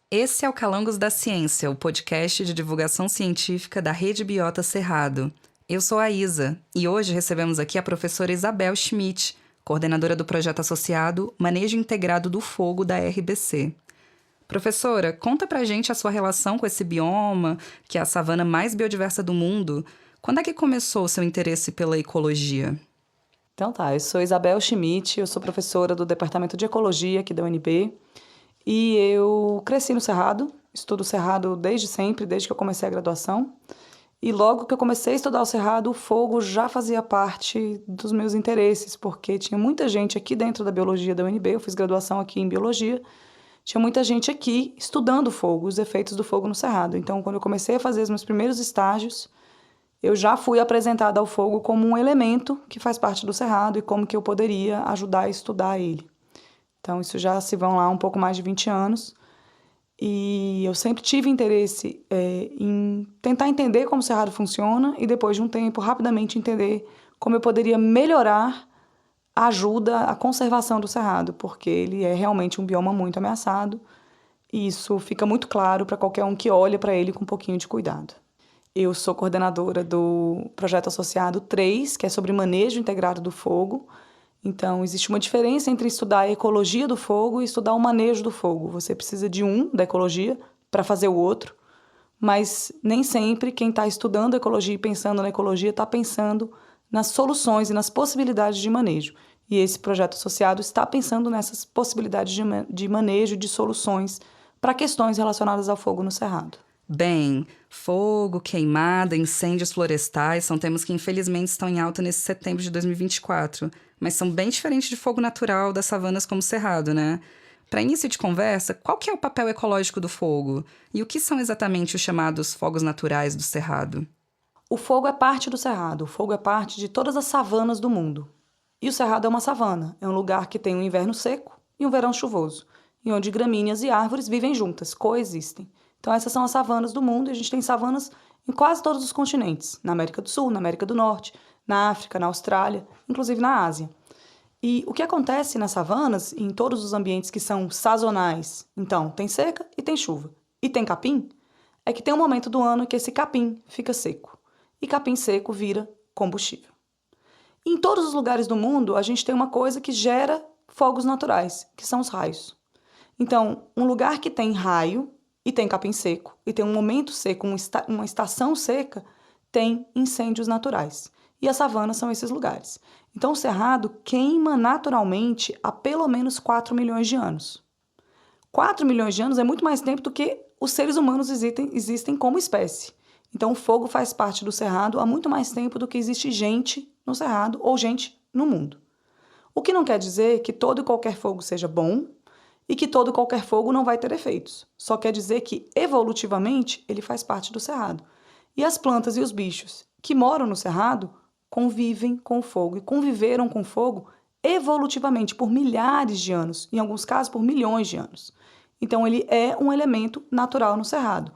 Esse é o Calangos da Ciência, o podcast de divulgação científica da Rede Biota Cerrado. Eu sou a Isa e hoje recebemos aqui a professora Isabel Schmidt, coordenadora do projeto associado Manejo Integrado do Fogo da RBC. Professora, conta pra gente a sua relação com esse bioma, que é a savana mais biodiversa do mundo. Quando é que começou o seu interesse pela ecologia? Então tá, eu sou Isabel Schmidt, eu sou professora do Departamento de Ecologia aqui da UNB e eu cresci no Cerrado, estudo o Cerrado desde sempre, desde que eu comecei a graduação. E logo que eu comecei a estudar o Cerrado, o fogo já fazia parte dos meus interesses, porque tinha muita gente aqui dentro da biologia da UNB, eu fiz graduação aqui em biologia, tinha muita gente aqui estudando o fogo, os efeitos do fogo no Cerrado. Então, quando eu comecei a fazer os meus primeiros estágios, eu já fui apresentada ao fogo como um elemento que faz parte do Cerrado e como que eu poderia ajudar a estudar ele. Então, isso já se vão lá um pouco mais de 20 anos. E eu sempre tive interesse em tentar entender como o Cerrado funciona e, depois de um tempo, rapidamente entender como eu poderia melhorar a ajuda à conservação do Cerrado, porque ele é realmente um bioma muito ameaçado e isso fica muito claro para qualquer um que olha para ele com um pouquinho de cuidado. Eu sou coordenadora do projeto associado 3, que é sobre manejo integrado do fogo. Então, existe uma diferença entre estudar a ecologia do fogo e estudar o manejo do fogo. Você precisa de um, da ecologia, para fazer o outro, mas nem sempre quem está estudando ecologia e pensando na ecologia está pensando nas soluções e nas possibilidades de manejo. E esse projeto associado está pensando nessas possibilidades de manejo, de soluções para questões relacionadas ao fogo no Cerrado. Bem, fogo, queimada, incêndios florestais são temas que infelizmente estão em alta nesse setembro de 2024, mas são bem diferentes de fogo natural das savanas como o Cerrado, né? Para início de conversa, qual que é o papel ecológico do fogo? E o que são exatamente os chamados fogos naturais do Cerrado? O fogo é parte do Cerrado, o fogo é parte de todas as savanas do mundo. E o Cerrado é uma savana, é um lugar que tem um inverno seco e um verão chuvoso, e onde gramíneas e árvores vivem juntas, coexistem. Então essas são as savanas do mundo e a gente tem savanas em quase todos os continentes, na América do Sul, na América do Norte, na África, na Austrália, inclusive na Ásia. E o que acontece nas savanas, em todos os ambientes que são sazonais, então tem seca e tem chuva, e tem capim, é que tem um momento do ano que esse capim fica seco, e capim seco vira combustível. E em todos os lugares do mundo, a gente tem uma coisa que gera fogos naturais, que são os raios. Então, um lugar que tem raio, e tem capim seco, e tem um momento seco, uma estação seca, tem incêndios naturais. E as savanas são esses lugares. Então, o Cerrado queima naturalmente há pelo menos 4 milhões de anos. 4 milhões de anos é muito mais tempo do que os seres humanos existem como espécie. Então, o fogo faz parte do Cerrado há muito mais tempo do que existe gente no Cerrado ou gente no mundo. O que não quer dizer que todo e qualquer fogo seja bom, e que todo e qualquer fogo não vai ter efeitos. Só quer dizer que, evolutivamente, ele faz parte do Cerrado. E as plantas e os bichos que moram no Cerrado convivem com o fogo e conviveram com o fogo evolutivamente por milhares de anos, em alguns casos por milhões de anos. Então, ele é um elemento natural no Cerrado.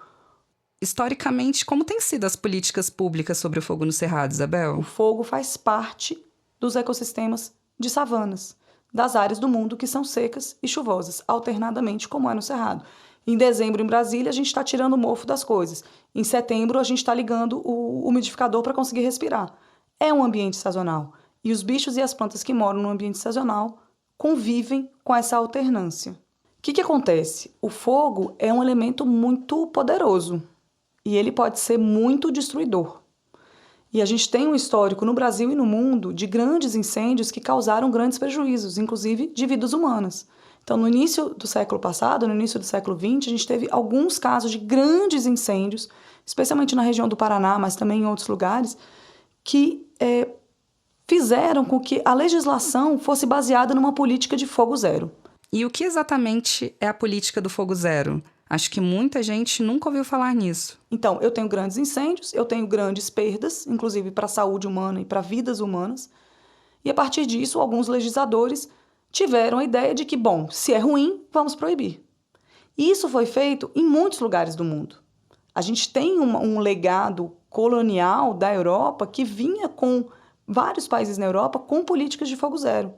Historicamente, como têm sido as políticas públicas sobre o fogo no Cerrado, Isabel? O fogo faz parte dos ecossistemas de savanas, das áreas do mundo que são secas e chuvosas, alternadamente, como é no Cerrado. Em dezembro, em Brasília, a gente está tirando o mofo das coisas. Em setembro, a gente está ligando o umidificador para conseguir respirar. É um ambiente sazonal. E os bichos e as plantas que moram no ambiente sazonal convivem com essa alternância. O que acontece? O fogo é um elemento muito poderoso e ele pode ser muito destruidor. E a gente tem um histórico no Brasil e no mundo de grandes incêndios que causaram grandes prejuízos, inclusive de vidas humanas. Então, no início do século passado, no início do século XX, a gente teve alguns casos de grandes incêndios, especialmente na região do Paraná, mas também em outros lugares, que fizeram com que a legislação fosse baseada numa política de fogo zero. E o que exatamente é a política do fogo zero? Acho que muita gente nunca ouviu falar nisso. Então, eu tenho grandes incêndios, eu tenho grandes perdas, inclusive para a saúde humana e para vidas humanas. E a partir disso, alguns legisladores tiveram a ideia de que, bom, se é ruim, vamos proibir. E isso foi feito em muitos lugares do mundo. A gente tem um legado colonial da Europa que vinha com vários países na Europa com políticas de fogo zero.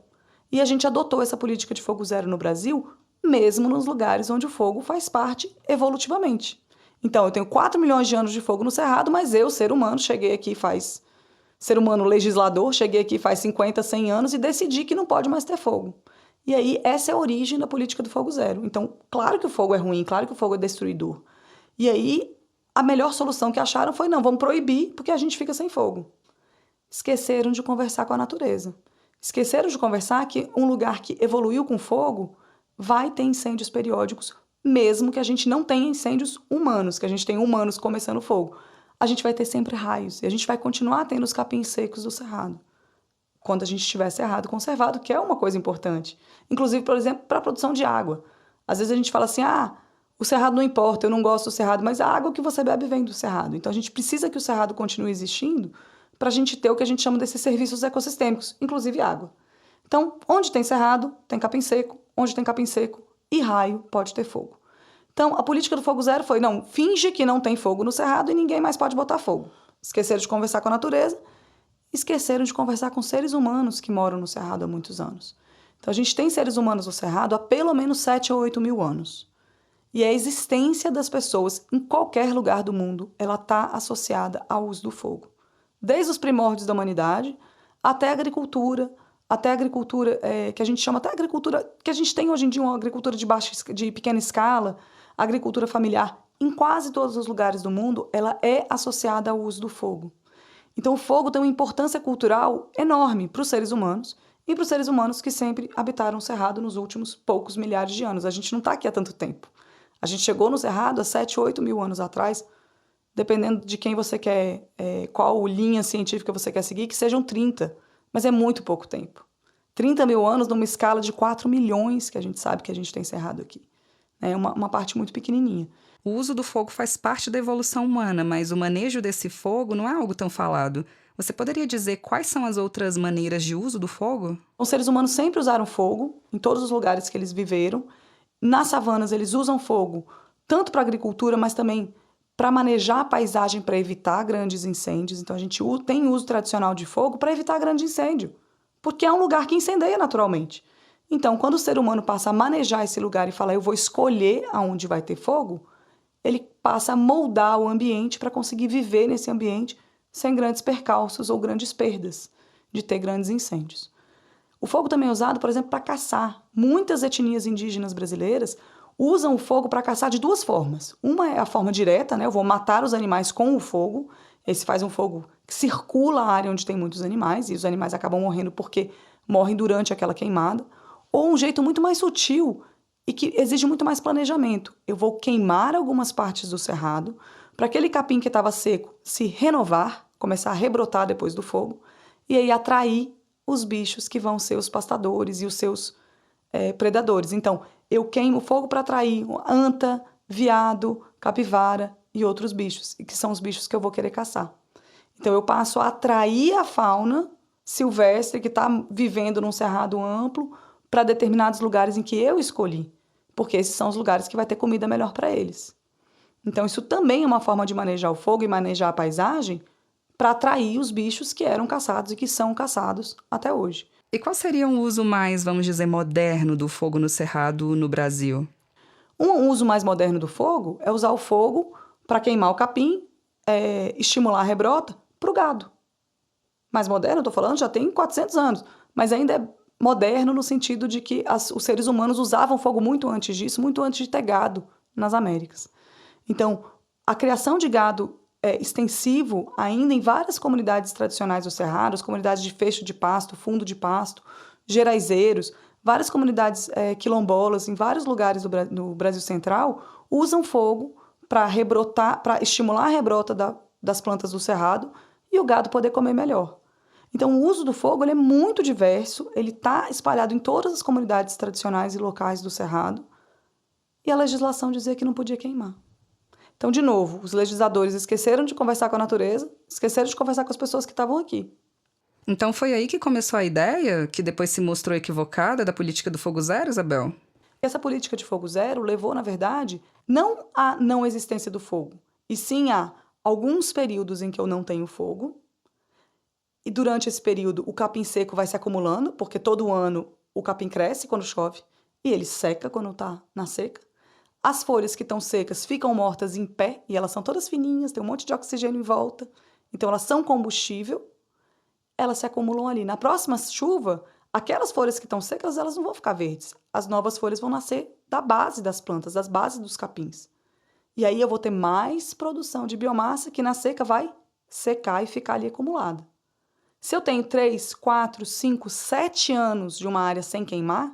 E a gente adotou essa política de fogo zero no Brasil mesmo nos lugares onde o fogo faz parte evolutivamente. Então, eu tenho 4 milhões de anos de fogo no Cerrado, mas eu, ser humano, ser humano legislador, cheguei aqui faz 50, 100 anos e decidi que não pode mais ter fogo. E aí, essa é a origem da política do fogo zero. Então, claro que o fogo é ruim, claro que o fogo é destruidor. E aí, a melhor solução que acharam foi, não, vamos proibir, porque a gente fica sem fogo. Esqueceram de conversar com a natureza. Esqueceram de conversar que um lugar que evoluiu com fogo vai ter incêndios periódicos, mesmo que a gente não tenha incêndios humanos, que a gente tenha humanos começando fogo. A gente vai ter sempre raios e a gente vai continuar tendo os capins secos do cerrado. Quando a gente tiver cerrado conservado, que é uma coisa importante. Inclusive, por exemplo, para a produção de água. Às vezes a gente fala assim, o cerrado não importa, eu não gosto do cerrado, mas a água que você bebe vem do cerrado. Então a gente precisa que o cerrado continue existindo para a gente ter o que a gente chama desses serviços ecossistêmicos, inclusive água. Então, onde tem cerrado, tem capim seco. Onde tem capim seco e raio, pode ter fogo. Então, a política do fogo zero foi, não, finge que não tem fogo no cerrado e ninguém mais pode botar fogo. Esqueceram de conversar com a natureza, esqueceram de conversar com seres humanos que moram no cerrado há muitos anos. Então, a gente tem seres humanos no cerrado há pelo menos 7 ou 8 mil anos. E a existência das pessoas em qualquer lugar do mundo, ela está associada ao uso do fogo. Desde os primórdios da humanidade até a agricultura que a gente chama até agricultura, que a gente tem hoje em dia uma agricultura de pequena escala, agricultura familiar, em quase todos os lugares do mundo, ela é associada ao uso do fogo. Então o fogo tem uma importância cultural enorme para os seres humanos e para os seres humanos que sempre habitaram o Cerrado nos últimos poucos milhares de anos. A gente não está aqui há tanto tempo. A gente chegou no Cerrado há 7, 8 mil anos atrás, dependendo de quem você quer, qual linha científica você quer seguir, que sejam 30. Mas é muito pouco tempo. 30 mil anos numa escala de 4 milhões que a gente sabe que a gente tem cerrado aqui. É uma parte muito pequenininha. O uso do fogo faz parte da evolução humana, mas o manejo desse fogo não é algo tão falado. Você poderia dizer quais são as outras maneiras de uso do fogo? Os seres humanos sempre usaram fogo, em todos os lugares que eles viveram. Nas savanas, eles usam fogo tanto para agricultura, mas também para manejar a paisagem, para evitar grandes incêndios. Então, a gente tem uso tradicional de fogo para evitar grande incêndio, porque é um lugar que incendeia naturalmente. Então, quando o ser humano passa a manejar esse lugar e fala, eu vou escolher aonde vai ter fogo, ele passa a moldar o ambiente para conseguir viver nesse ambiente sem grandes percalços ou grandes perdas de ter grandes incêndios. O fogo também é usado, por exemplo, para caçar. Muitas etnias indígenas brasileiras usam o fogo para caçar de duas formas. Uma é a forma direta, né? Eu vou matar os animais com o fogo. Esse faz um fogo que circula a área onde tem muitos animais e os animais acabam morrendo porque morrem durante aquela queimada. Ou um jeito muito mais sutil e que exige muito mais planejamento. Eu vou queimar algumas partes do cerrado para aquele capim que estava seco se renovar, começar a rebrotar depois do fogo e aí atrair os bichos que vão ser os pastadores e os seus predadores. Então, eu queimo fogo para atrair anta, veado, capivara e outros bichos, que são os bichos que eu vou querer caçar. Então, eu passo a atrair a fauna silvestre que está vivendo num cerrado amplo para determinados lugares em que eu escolhi, porque esses são os lugares que vai ter comida melhor para eles. Então, isso também é uma forma de manejar o fogo e manejar a paisagem para atrair os bichos que eram caçados e que são caçados até hoje. E qual seria um uso mais, vamos dizer, moderno do fogo no cerrado no Brasil? Um uso mais moderno do fogo é usar o fogo para queimar o capim, estimular a rebrota para o gado. Mais moderno, eu estou falando, já tem 400 anos, mas ainda é moderno no sentido de que os seres humanos usavam fogo muito antes disso, muito antes de ter gado nas Américas. Então, a criação de gado extensivo ainda em várias comunidades tradicionais do Cerrado, as comunidades de fecho de pasto, fundo de pasto, geraizeiros, várias comunidades quilombolas em vários lugares do Brasil Central usam fogo para rebrotar, para estimular a rebrota das plantas do cerrado e o gado poder comer melhor. Então, o uso do fogo ele é muito diverso, ele está espalhado em todas as comunidades tradicionais e locais do cerrado e a legislação dizia que não podia queimar. Então, de novo, os legisladores esqueceram de conversar com a natureza, esqueceram de conversar com as pessoas que estavam aqui. Então foi aí que começou a ideia, que depois se mostrou equivocada, da política do fogo zero, Isabel? Essa política de fogo zero levou, na verdade, não à não existência do fogo, e sim a alguns períodos em que eu não tenho fogo, e durante esse período o capim seco vai se acumulando, porque todo ano o capim cresce quando chove, e ele seca quando está na seca. As folhas que estão secas ficam mortas em pé, e elas são todas fininhas, tem um monte de oxigênio em volta, então elas são combustível, elas se acumulam ali. Na próxima chuva, aquelas folhas que estão secas, elas não vão ficar verdes. As novas folhas vão nascer da base das plantas, das bases dos capins. E aí eu vou ter mais produção de biomassa que na seca vai secar e ficar ali acumulada. Se eu tenho 3, 4, 5, 7 anos de uma área sem queimar,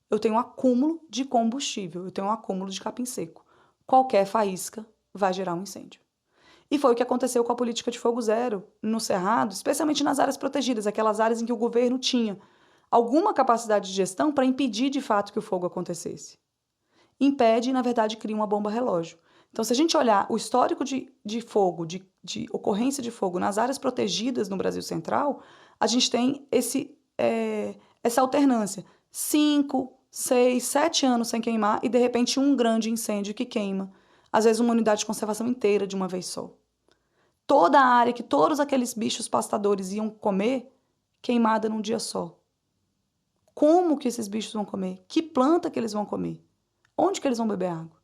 eu tenho um acúmulo de combustível, eu tenho um acúmulo de capim seco. Qualquer faísca vai gerar um incêndio. E foi o que aconteceu com a política de fogo zero no Cerrado, especialmente nas áreas protegidas, aquelas áreas em que o governo tinha alguma capacidade de gestão para impedir de fato que o fogo acontecesse. Impede e, na verdade, cria uma bomba relógio. Então, se a gente olhar o histórico de fogo, de ocorrência de fogo nas áreas protegidas no Brasil Central, a gente tem essa alternância. 5, 6, 7 anos sem queimar e, de repente, um grande incêndio que queima. Às vezes, uma unidade de conservação inteira de uma vez só. Toda a área que todos aqueles bichos pastadores iam comer, queimada num dia só. Como que esses bichos vão comer? Que planta que eles vão comer? Onde que eles vão beber água?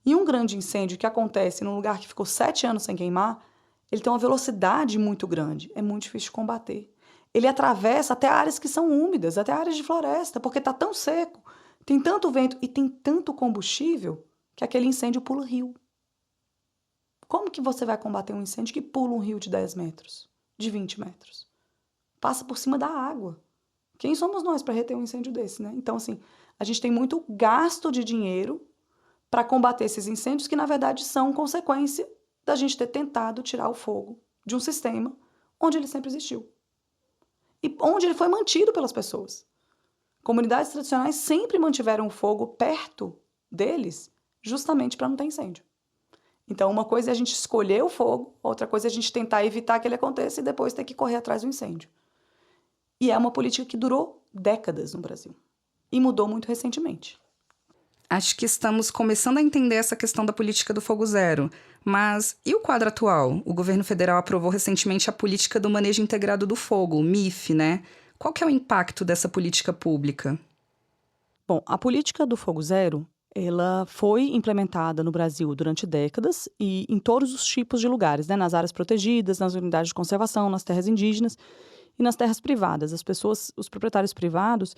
E um grande incêndio que acontece num lugar que ficou 7 anos sem queimar, ele tem uma velocidade muito grande, é muito difícil de combater. Ele atravessa até áreas que são úmidas, até áreas de floresta, porque está tão seco, tem tanto vento e tem tanto combustível que aquele incêndio pula rio. Como que você vai combater um incêndio que pula um rio de 10 metros, de 20 metros? Passa por cima da água. Quem somos nós para reter um incêndio desse, né? Então, assim, a gente tem muito gasto de dinheiro para combater esses incêndios que, na verdade, são consequência da gente ter tentado tirar o fogo de um sistema onde ele sempre existiu. E onde ele foi mantido pelas pessoas. Comunidades tradicionais sempre mantiveram o fogo perto deles, justamente para não ter incêndio. Então, uma coisa é a gente escolher o fogo, outra coisa é a gente tentar evitar que ele aconteça e depois ter que correr atrás do incêndio. E é uma política que durou décadas no Brasil. E mudou muito recentemente. Acho que estamos começando a entender essa questão da política do fogo zero. Mas e o quadro atual? O governo federal aprovou recentemente a política do manejo integrado do fogo, o MIF, né? Qual que é o impacto dessa política pública? Bom, a política do fogo zero, ela foi implementada no Brasil durante décadas e em todos os tipos de lugares, né? Nas áreas protegidas, nas unidades de conservação, nas terras indígenas e nas terras privadas. As pessoas, os proprietários privados,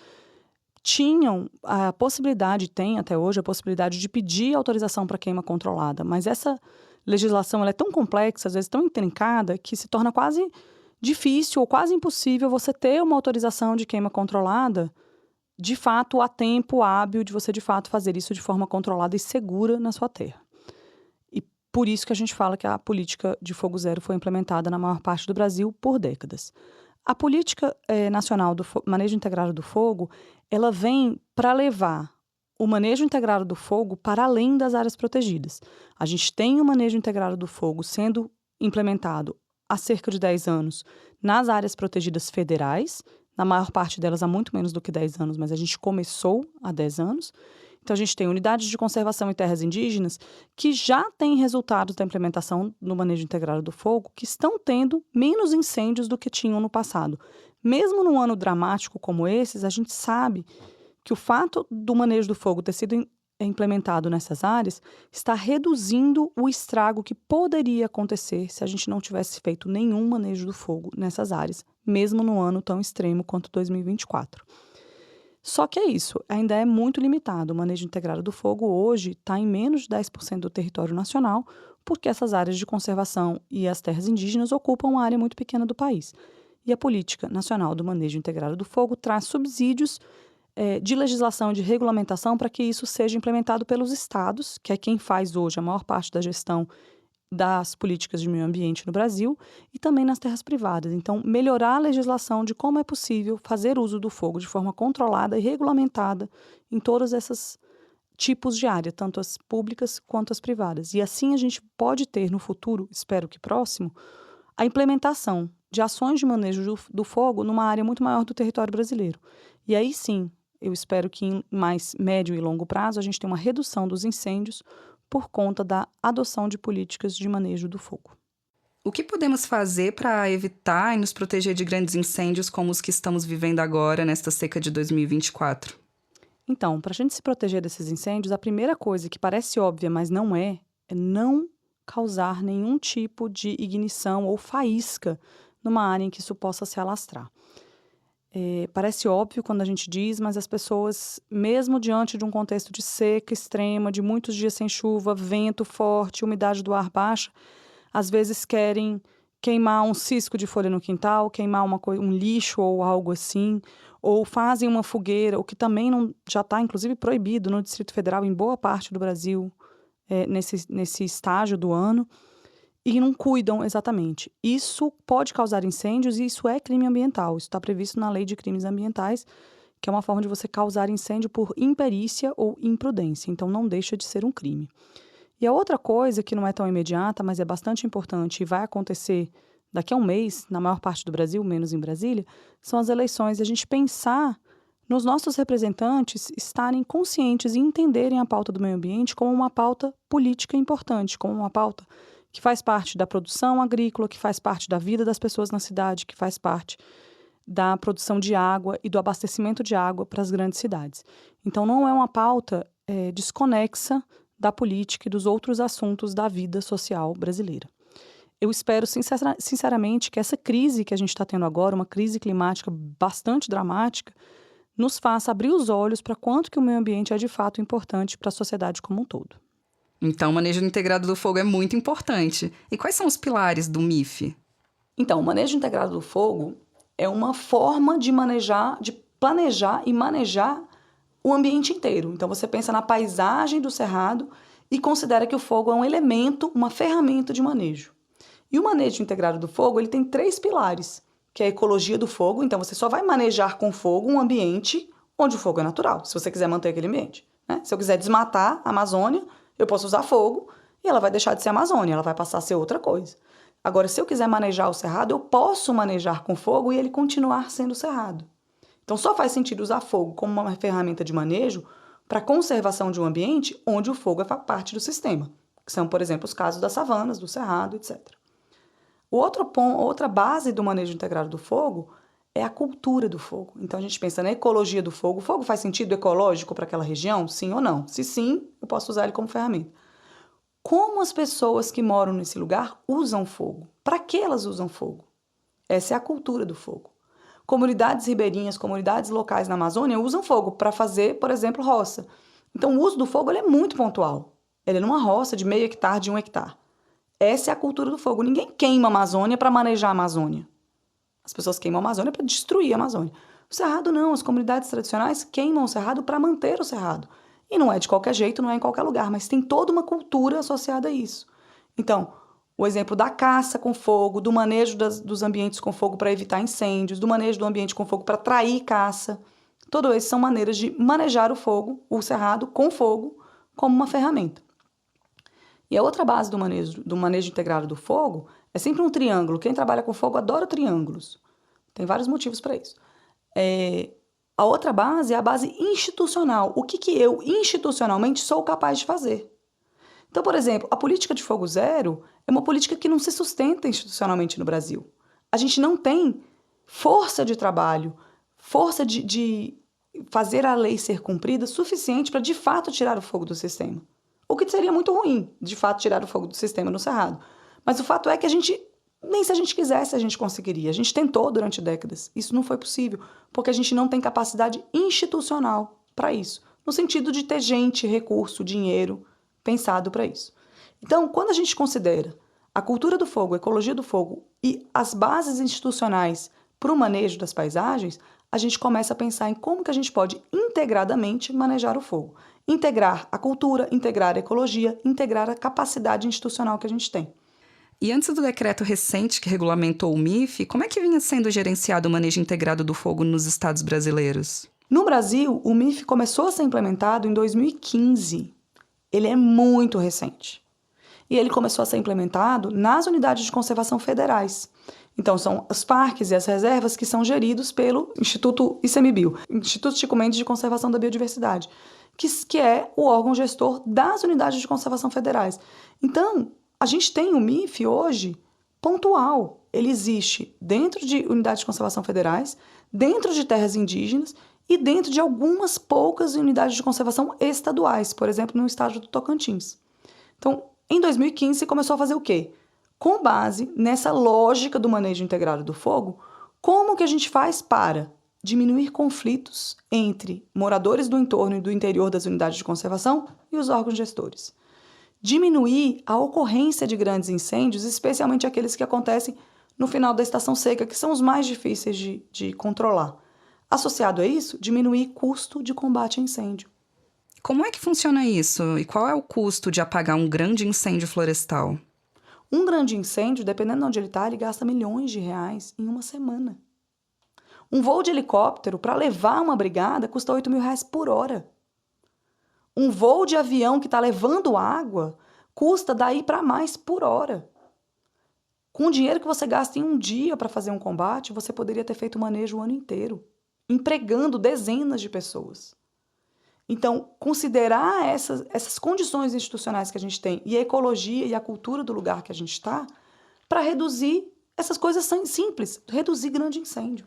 tinham a possibilidade, tem até hoje a possibilidade de pedir autorização para queima controlada, mas essa legislação ela é tão complexa, às vezes tão intrincada, que se torna quase difícil ou quase impossível você ter uma autorização de queima controlada, de fato, a tempo hábil de você, de fato, fazer isso de forma controlada e segura na sua terra. E por isso que a gente fala que a política de fogo zero foi implementada na maior parte do Brasil por décadas. A política nacional do manejo integrado do fogo, ela vem para levar o manejo integrado do fogo para além das áreas protegidas. A gente tem o manejo integrado do fogo sendo implementado há cerca de 10 anos nas áreas protegidas federais, na maior parte delas há muito menos do que 10 anos, mas a gente começou há 10 anos. Então, a gente tem unidades de conservação em terras indígenas que já têm resultados da implementação no manejo integrado do fogo, que estão tendo menos incêndios do que tinham no passado. Mesmo num ano dramático como esses, a gente sabe que o fato do manejo do fogo ter sido implementado nessas áreas está reduzindo o estrago que poderia acontecer se a gente não tivesse feito nenhum manejo do fogo nessas áreas, mesmo num ano tão extremo quanto 2024. Só que é isso, ainda é muito limitado. O manejo integrado do fogo hoje está em menos de 10% do território nacional, porque essas áreas de conservação e as terras indígenas ocupam uma área muito pequena do país. E a Política Nacional do Manejo Integrado do Fogo traz subsídios de legislação e de regulamentação para que isso seja implementado pelos estados, que é quem faz hoje a maior parte da gestão das políticas de meio ambiente no Brasil, e também nas terras privadas. Então, melhorar a legislação de como é possível fazer uso do fogo de forma controlada e regulamentada em todos esses tipos de área, tanto as públicas quanto as privadas. E assim a gente pode ter no futuro, espero que próximo, a implementação de ações de manejo do fogo numa área muito maior do território brasileiro. E aí sim, eu espero que em mais médio e longo prazo a gente tenha uma redução dos incêndios por conta da adoção de políticas de manejo do fogo. O que podemos fazer para evitar e nos proteger de grandes incêndios como os que estamos vivendo agora, nesta seca de 2024? Então, para a gente se proteger desses incêndios, a primeira coisa que parece óbvia, mas não é não causar nenhum tipo de ignição ou faísca numa área em que isso possa se alastrar. Parece óbvio quando a gente diz, mas as pessoas, mesmo diante de um contexto de seca extrema, de muitos dias sem chuva, vento forte, umidade do ar baixa, às vezes querem queimar um cisco de folha no quintal, queimar um lixo ou algo assim, ou fazem uma fogueira, o que também não, já está inclusive proibido no Distrito Federal, em boa parte do Brasil, nesse estágio do ano, e não cuidam exatamente. Isso pode causar incêndios e isso é crime ambiental. Isso está previsto na Lei de Crimes Ambientais, que é uma forma de você causar incêndio por imperícia ou imprudência. Então, não deixa de ser um crime. E a outra coisa que não é tão imediata, mas é bastante importante e vai acontecer daqui a um mês, na maior parte do Brasil, menos em Brasília, são as eleições. E a gente pensar nos nossos representantes estarem conscientes e entenderem a pauta do meio ambiente como uma pauta política importante, como uma pauta que faz parte da produção agrícola, que faz parte da vida das pessoas na cidade, que faz parte da produção de água e do abastecimento de água para as grandes cidades. Então, não é uma pauta desconexa da política e dos outros assuntos da vida social brasileira. Eu espero, sinceramente, que essa crise que a gente está tendo agora, uma crise climática bastante dramática, nos faça abrir os olhos para quanto que o meio ambiente é de fato importante para a sociedade como um todo. Então, o manejo integrado do fogo é muito importante. E quais são os pilares do MIF? Então, o manejo integrado do fogo é uma forma de planejar e manejar o ambiente inteiro. Então, você pensa na paisagem do cerrado e considera que o fogo é um elemento, uma ferramenta de manejo. E o manejo integrado do fogo, ele tem 3 pilares, que é a ecologia do fogo. Então, você só vai manejar com fogo um ambiente onde o fogo é natural, se você quiser manter aquele ambiente, né? Se eu quiser desmatar a Amazônia, eu posso usar fogo e ela vai deixar de ser Amazônia, ela vai passar a ser outra coisa. Agora, se eu quiser manejar o cerrado, eu posso manejar com fogo e ele continuar sendo cerrado. Então, só faz sentido usar fogo como uma ferramenta de manejo para a conservação de um ambiente onde o fogo é parte do sistema, que são, por exemplo, os casos das savanas, do cerrado, etc. Outra base do manejo integrado do fogo é a cultura do fogo. Então, a gente pensa na ecologia do fogo. O fogo faz sentido ecológico para aquela região? Sim ou não? Se sim, eu posso usar ele como ferramenta. Como as pessoas que moram nesse lugar usam fogo? Para que elas usam fogo? Essa é a cultura do fogo. Comunidades ribeirinhas, comunidades locais na Amazônia usam fogo para fazer, por exemplo, roça. Então, o uso do fogo ele é muito pontual. Ele é numa roça de meio hectare, de 1 hectare. Essa é a cultura do fogo. Ninguém queima a Amazônia para manejar a Amazônia. As pessoas queimam a Amazônia para destruir a Amazônia. O cerrado não, as comunidades tradicionais queimam o cerrado para manter o cerrado. E não é de qualquer jeito, não é em qualquer lugar, mas tem toda uma cultura associada a isso. Então, o exemplo da caça com fogo, do manejo dos ambientes com fogo para evitar incêndios, do manejo do ambiente com fogo para atrair caça. Todas essas são maneiras de manejar o fogo, o cerrado, com fogo, como uma ferramenta. E a outra base do manejo integrado do fogo é sempre um triângulo. Quem trabalha com fogo adora triângulos. Tem vários motivos para isso. A outra base é a base institucional. O que eu, institucionalmente, sou capaz de fazer? Então, por exemplo, a política de fogo zero é uma política que não se sustenta institucionalmente no Brasil. A gente não tem força de trabalho, força de fazer a lei ser cumprida suficiente para, de fato, tirar o fogo do sistema. O que seria muito ruim, de fato, tirar o fogo do sistema no cerrado. Mas o fato é que nem se a gente quisesse, a gente conseguiria. A gente tentou durante décadas. Isso não foi possível, porque a gente não tem capacidade institucional para isso. No sentido de ter gente, recurso, dinheiro pensado para isso. Então, quando a gente considera a cultura do fogo, a ecologia do fogo e as bases institucionais para o manejo das paisagens, a gente começa a pensar em como que a gente pode integradamente manejar o fogo. Integrar a cultura, integrar a ecologia, integrar a capacidade institucional que a gente tem. E antes do decreto recente que regulamentou o MIF, como é que vinha sendo gerenciado o manejo integrado do fogo nos estados brasileiros? No Brasil, o MIF começou a ser implementado em 2015. Ele é muito recente. E ele começou a ser implementado nas unidades de conservação federais. Então, são os parques e as reservas que são geridos pelo Instituto ICMBio, Instituto Chico Mendes de Conservação da Biodiversidade, que é o órgão gestor das unidades de conservação federais. Então, a gente tem o MIF hoje pontual. Ele existe dentro de unidades de conservação federais, dentro de terras indígenas e dentro de algumas poucas unidades de conservação estaduais, por exemplo, no estado do Tocantins. Então, em 2015, se começou a fazer o quê? Com base nessa lógica do manejo integrado do fogo, como que a gente faz para diminuir conflitos entre moradores do entorno e do interior das unidades de conservação e os órgãos gestores? Diminuir a ocorrência de grandes incêndios, especialmente aqueles que acontecem no final da estação seca, que são os mais difíceis de controlar. Associado a isso, diminuir custo de combate a incêndio. Como é que funciona isso? E qual é o custo de apagar um grande incêndio florestal? Um grande incêndio, dependendo de onde ele está, ele gasta milhões de reais em uma semana. Um voo de helicóptero para levar uma brigada custa R$8.000 por hora. Um voo de avião que está levando água custa daí para mais por hora. Com o dinheiro que você gasta em um dia para fazer um combate, você poderia ter feito o manejo o ano inteiro, empregando dezenas de pessoas. Então, considerar essas condições institucionais que a gente tem e a ecologia e a cultura do lugar que a gente está para reduzir essas coisas simples, reduzir grande incêndio.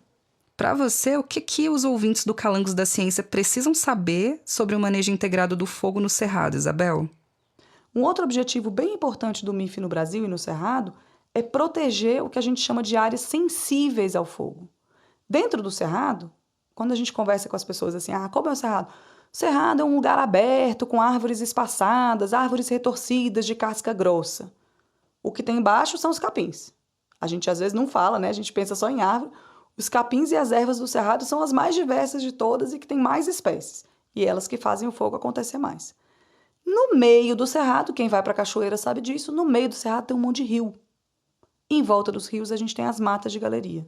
Para você, o que os ouvintes do Calangos da Ciência precisam saber sobre o manejo integrado do fogo no Cerrado, Isabel? Um outro objetivo bem importante do MIF no Brasil e no Cerrado é proteger o que a gente chama de áreas sensíveis ao fogo. Dentro do Cerrado, quando a gente conversa com as pessoas assim, como é o Cerrado? O Cerrado é um lugar aberto, com árvores espaçadas, árvores retorcidas de casca grossa. O que tem embaixo são os capins. A gente às vezes não fala, né? A gente pensa só em árvore. Os capins e as ervas do Cerrado são as mais diversas de todas e que têm mais espécies. E elas que fazem o fogo acontecer mais. No meio do Cerrado, quem vai para a cachoeira sabe disso, no meio do Cerrado tem um monte de rio. Em volta dos rios a gente tem as matas de galeria.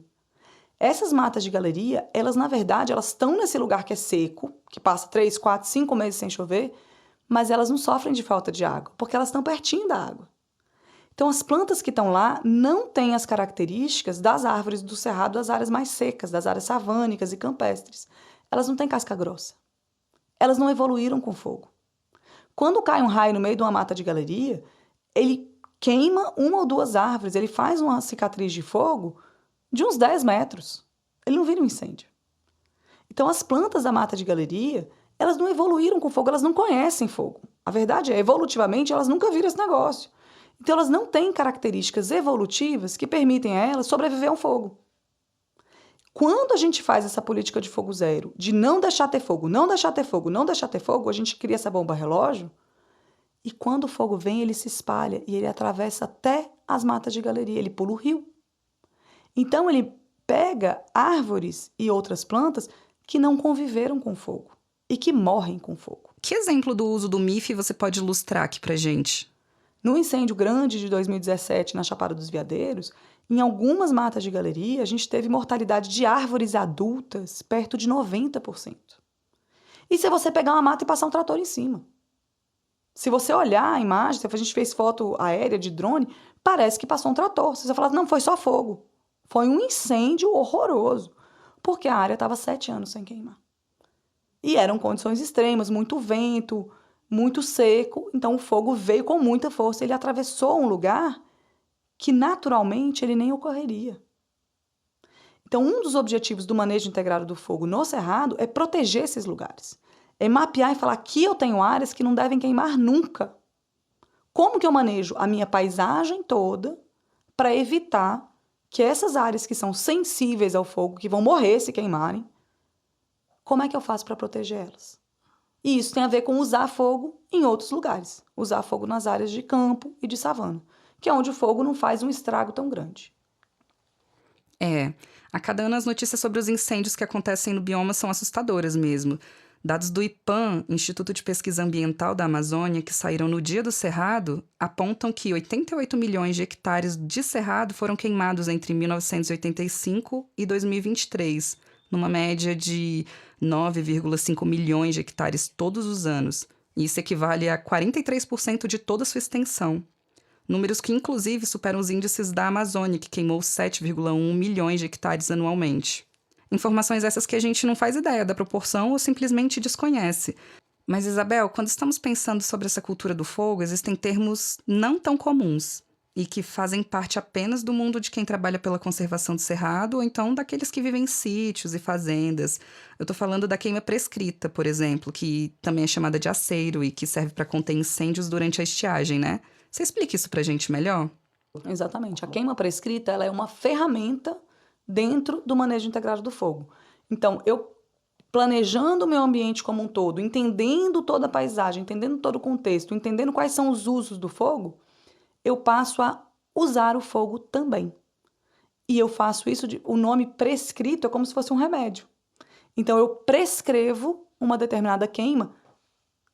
Essas matas de galeria, elas na verdade, elas estão nesse lugar que é seco, que passa 3, 4, 5 meses sem chover, mas elas não sofrem de falta de água, porque elas estão pertinho da água. Então, as plantas que estão lá não têm as características das árvores do cerrado das áreas mais secas, das áreas savânicas e campestres. Elas não têm casca grossa. Elas não evoluíram com fogo. Quando cai um raio no meio de uma mata de galeria, ele queima 1 ou 2 árvores, ele faz uma cicatriz de fogo de uns 10 metros. Ele não vira um incêndio. Então, as plantas da mata de galeria, elas não evoluíram com fogo, elas não conhecem fogo. A verdade é, evolutivamente, elas nunca viram esse negócio. Então, elas não têm características evolutivas que permitem a elas sobreviver a um fogo. Quando a gente faz essa política de fogo zero, de não deixar ter fogo, não deixar ter fogo, não deixar ter fogo, a gente cria essa bomba relógio, e quando o fogo vem, ele se espalha e ele atravessa até as matas de galeria, ele pula o rio. Então, ele pega árvores e outras plantas que não conviveram com fogo e que morrem com fogo. Que exemplo do uso do MIF você pode ilustrar aqui pra gente? No incêndio grande de 2017, na Chapada dos Veadeiros, em algumas matas de galeria, a gente teve mortalidade de árvores adultas perto de 90%. E se você pegar uma mata e passar um trator em cima? Se você olhar a imagem, se a gente fez foto aérea de drone, parece que passou um trator. Se você falar, não, foi só fogo. Foi um incêndio horroroso, porque a área estava 7 anos sem queimar. E eram condições extremas, muito vento, muito seco, então o fogo veio com muita força, ele atravessou um lugar que naturalmente ele nem ocorreria. Então, um dos objetivos do manejo integrado do fogo no Cerrado é proteger esses lugares. É mapear e falar, aqui eu tenho áreas que não devem queimar nunca. Como que eu manejo a minha paisagem toda para evitar que essas áreas que são sensíveis ao fogo, que vão morrer se queimarem, como é que eu faço para proteger elas? E isso tem a ver com usar fogo em outros lugares. Usar fogo nas áreas de campo e de savana, que é onde o fogo não faz um estrago tão grande. A cada ano as notícias sobre os incêndios que acontecem no bioma são assustadoras mesmo. Dados do IPAM, Instituto de Pesquisa Ambiental da Amazônia, que saíram no Dia do Cerrado, apontam que 88 milhões de hectares de cerrado foram queimados entre 1985 e 2023, numa média de 9,5 milhões de hectares todos os anos. Isso equivale a 43% de toda a sua extensão. Números que, inclusive, superam os índices da Amazônia, que queimou 7,1 milhões de hectares anualmente. Informações essas que a gente não faz ideia da proporção ou simplesmente desconhece. Mas, Isabel, quando estamos pensando sobre essa cultura do fogo, existem termos não tão comuns. e que fazem parte apenas do mundo de quem trabalha pela conservação do cerrado ou então daqueles que vivem em sítios e fazendas. Eu tô falando da queima prescrita, por exemplo, que também é chamada de aceiro e que serve para conter incêndios durante a estiagem, né? Você explica isso pra gente melhor? Exatamente. A queima prescrita, ela é uma ferramenta dentro do manejo integrado do fogo. Então, eu planejando o meu ambiente como um todo, entendendo toda a paisagem, entendendo todo o contexto, entendendo quais são os usos do fogo, eu passo a usar o fogo também. E eu faço isso o nome prescrito é como se fosse um remédio. Então, eu prescrevo uma determinada queima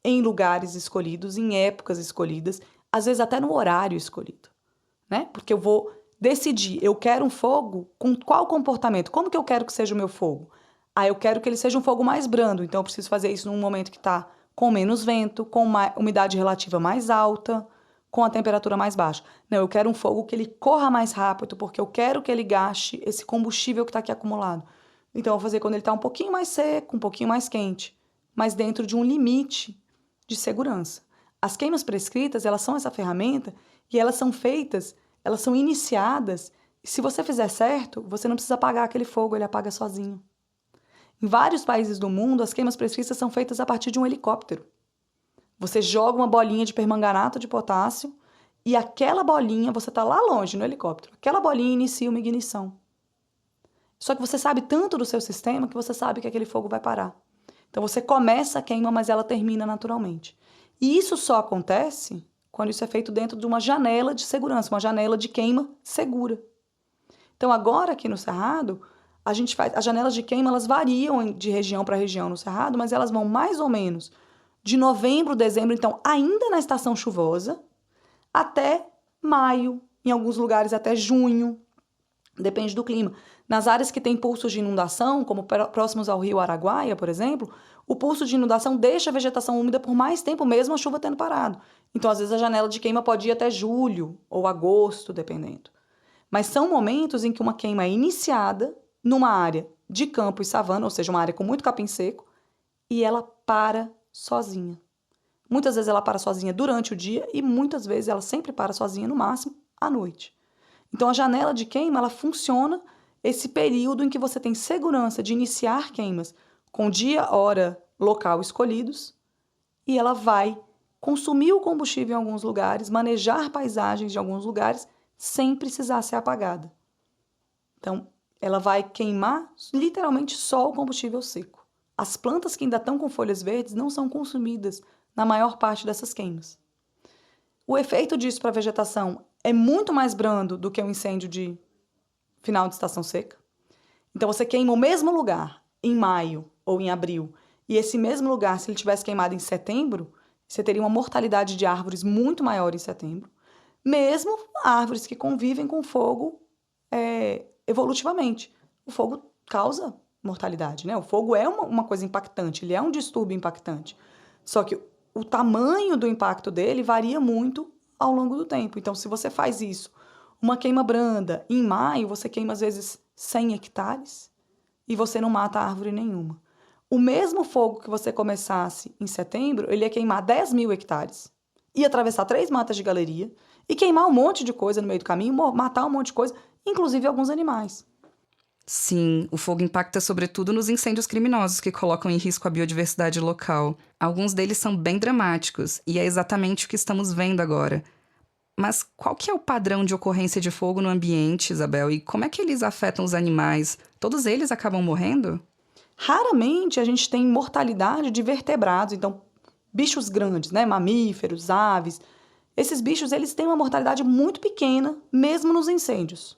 em lugares escolhidos, em épocas escolhidas, às vezes até no horário escolhido, né? Porque eu vou decidir, eu quero um fogo com qual comportamento? Como que eu quero que seja o meu fogo? Eu quero que ele seja um fogo mais brando, então eu preciso fazer isso num momento que está com menos vento, com uma umidade relativa mais alta, com a temperatura mais baixa. Não, eu quero um fogo que ele corra mais rápido, porque eu quero que ele gaste esse combustível que está aqui acumulado. Então, eu vou fazer quando ele está um pouquinho mais seco, um pouquinho mais quente, mas dentro de um limite de segurança. As queimas prescritas, elas são essa ferramenta e elas são feitas, elas são iniciadas. E se você fizer certo, você não precisa apagar aquele fogo, ele apaga sozinho. Em vários países do mundo, as queimas prescritas são feitas a partir de um helicóptero. Você joga uma bolinha de permanganato de potássio e aquela bolinha, você está lá longe no helicóptero, aquela bolinha inicia uma ignição. Só que você sabe tanto do seu sistema que você sabe que aquele fogo vai parar. Então você começa a queima, mas ela termina naturalmente. E isso só acontece quando isso é feito dentro de uma janela de segurança, uma janela de queima segura. Então agora aqui no Cerrado, a gente faz, as janelas de queima elas variam de região para região no Cerrado, mas elas vão mais ou menos de novembro, dezembro, então ainda na estação chuvosa, até maio, em alguns lugares até junho, depende do clima. Nas áreas que têm pulsos de inundação, como próximos ao rio Araguaia, por exemplo, o pulso de inundação deixa a vegetação úmida por mais tempo, mesmo a chuva tendo parado. Então, às vezes, a janela de queima pode ir até julho ou agosto, dependendo. Mas são momentos em que uma queima é iniciada numa área de campo e savana, ou seja, uma área com muito capim seco, e ela para sozinha. Muitas vezes ela para sozinha durante o dia e muitas vezes ela sempre para sozinha, no máximo, à noite. Então, a janela de queima, ela funciona esse período em que você tem segurança de iniciar queimas com dia, hora, local escolhidos e ela vai consumir o combustível em alguns lugares, manejar paisagens de alguns lugares sem precisar ser apagada. Então, ela vai queimar literalmente só o combustível seco. As plantas que ainda estão com folhas verdes não são consumidas na maior parte dessas queimas. O efeito disso para a vegetação é muito mais brando do que um incêndio de final de estação seca. Então, você queima o mesmo lugar em maio ou em abril, e esse mesmo lugar, se ele tivesse queimado em setembro, você teria uma mortalidade de árvores muito maior em setembro, mesmo árvores que convivem com fogo evolutivamente. O fogo causa mortalidade, né? O fogo é uma coisa impactante, ele é um distúrbio impactante. Só que o tamanho do impacto dele varia muito ao longo do tempo. Então, se você faz isso, uma queima branda, em maio você queima às vezes 100 hectares e você não mata árvore nenhuma. O mesmo fogo que você começasse em setembro, ele ia queimar 10.000 hectares. Ia atravessar 3 matas de galeria e queimar um monte de coisa no meio do caminho, matar um monte de coisa, inclusive alguns animais. Sim, o fogo impacta sobretudo nos incêndios criminosos que colocam em risco a biodiversidade local. Alguns deles são bem dramáticos, e é exatamente o que estamos vendo agora. Mas qual que é o padrão de ocorrência de fogo no ambiente, Isabel? E como é que eles afetam os animais? Todos eles acabam morrendo? Raramente a gente tem mortalidade de vertebrados, então bichos grandes, né, mamíferos, aves. Esses bichos eles têm uma mortalidade muito pequena, mesmo nos incêndios.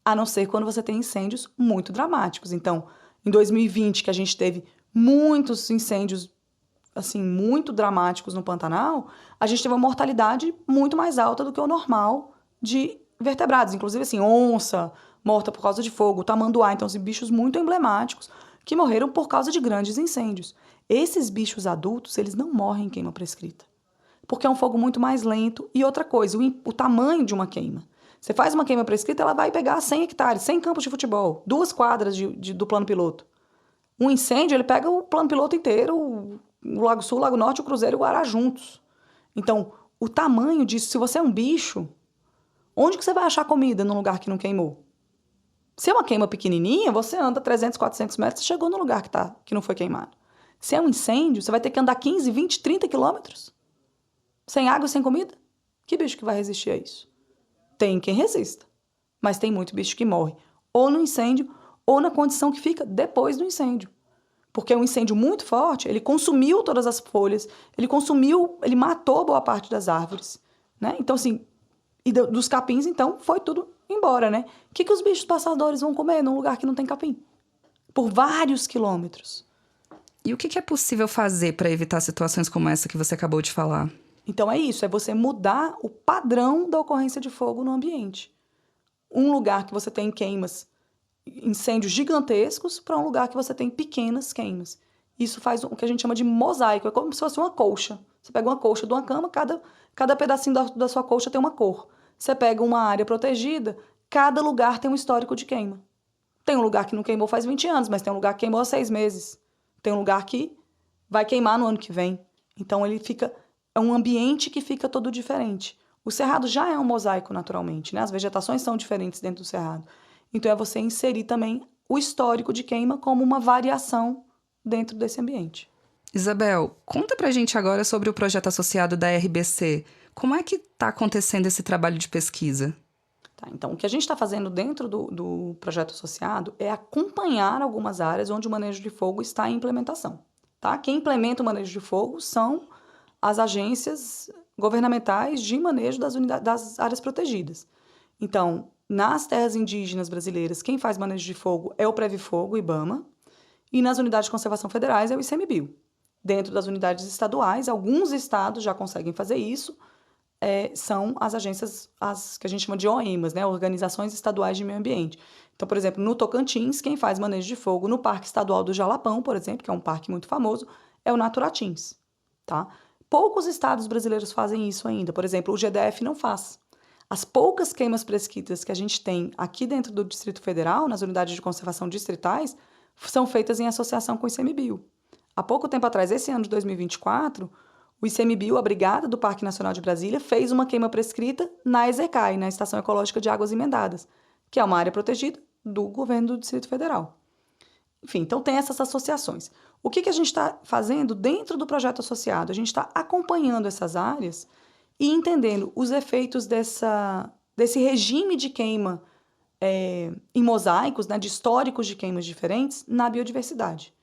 A não ser quando você tem incêndios muito dramáticos. Então, em 2020, que a gente teve muitos incêndios assim, muito dramáticos no Pantanal, a gente teve uma mortalidade muito mais alta do que o normal de vertebrados. Inclusive, assim, onça morta por causa de fogo, tamanduá, então, assim, bichos muito emblemáticos que morreram por causa de grandes incêndios. Esses bichos adultos, eles não morrem em queima prescrita, porque é um fogo muito mais lento. E outra coisa, o tamanho de uma queima. Você faz uma queima prescrita, ela vai pegar 100 hectares, 100 campos de futebol, 2 quadras do plano piloto. Um incêndio, ele pega o plano piloto inteiro, o Lago Sul, o Lago Norte, o Cruzeiro e o Guará juntos. Então, o tamanho disso, se você é um bicho, onde que você vai achar comida num lugar que não queimou? Se é uma queima pequenininha, você anda 300, 400 metros e chegou no lugar que não foi queimado. Se é um incêndio, você vai ter que andar 15, 20, 30 quilômetros sem água e sem comida. Que bicho que vai resistir a isso? Tem quem resista, mas tem muito bicho que morre ou no incêndio ou na condição que fica depois do incêndio. Porque um incêndio muito forte, ele consumiu todas as folhas, ele matou boa parte das árvores, né? Então, assim, dos capins, então, foi tudo embora, né? O que os bichos passadores vão comer num lugar que não tem capim? Por vários quilômetros. E o que é possível fazer para evitar situações como essa que você acabou de falar? Então, é isso, é você mudar o padrão da ocorrência de fogo no ambiente. Um lugar que você tem queimas, incêndios gigantescos, para um lugar que você tem pequenas queimas. Isso faz o que a gente chama de mosaico, é como se fosse uma colcha. Você pega uma colcha de uma cama, cada pedacinho da sua colcha tem uma cor. Você pega uma área protegida, cada lugar tem um histórico de queima. Tem um lugar que não queimou faz 20 anos, mas tem um lugar que queimou há 6 meses. Tem um lugar que vai queimar no ano que vem. Então, é um ambiente que fica todo diferente. O cerrado já é um mosaico naturalmente, né? As vegetações são diferentes dentro do cerrado. Então, é você inserir também o histórico de queima como uma variação dentro desse ambiente. Isabel, conta pra gente agora sobre o projeto associado da RBC. Como é que está acontecendo esse trabalho de pesquisa? Tá, então, o que a gente está fazendo dentro do projeto associado é acompanhar algumas áreas onde o manejo de fogo está em implementação. Tá? Quem implementa o manejo de fogo são as agências governamentais de manejo das áreas protegidas. Então, nas terras indígenas brasileiras, quem faz manejo de fogo é o Previfogo, IBAMA, e nas unidades de conservação federais é o ICMBio. Dentro das unidades estaduais, alguns estados já conseguem fazer isso, são as agências, as que a gente chama de OEMAs, né? Organizações Estaduais de Meio Ambiente. Então, por exemplo, no Tocantins, quem faz manejo de fogo no Parque Estadual do Jalapão, por exemplo, que é um parque muito famoso, é o Naturatins, tá? Poucos estados brasileiros fazem isso ainda. Por exemplo, o GDF não faz. As poucas queimas prescritas que a gente tem aqui dentro do Distrito Federal, nas unidades de conservação distritais, são feitas em associação com o ICMBio. Há pouco tempo atrás, esse ano de 2024, o ICMBio, a Brigada do Parque Nacional de Brasília, fez uma queima prescrita na EZCAI, na Estação Ecológica de Águas Emendadas, que é uma área protegida do governo do Distrito Federal. Enfim, então tem essas associações. O que a gente está fazendo dentro do projeto associado? A gente está acompanhando essas áreas e entendendo os efeitos desse regime de queima em mosaicos, né, de históricos de queimas diferentes, na biodiversidade.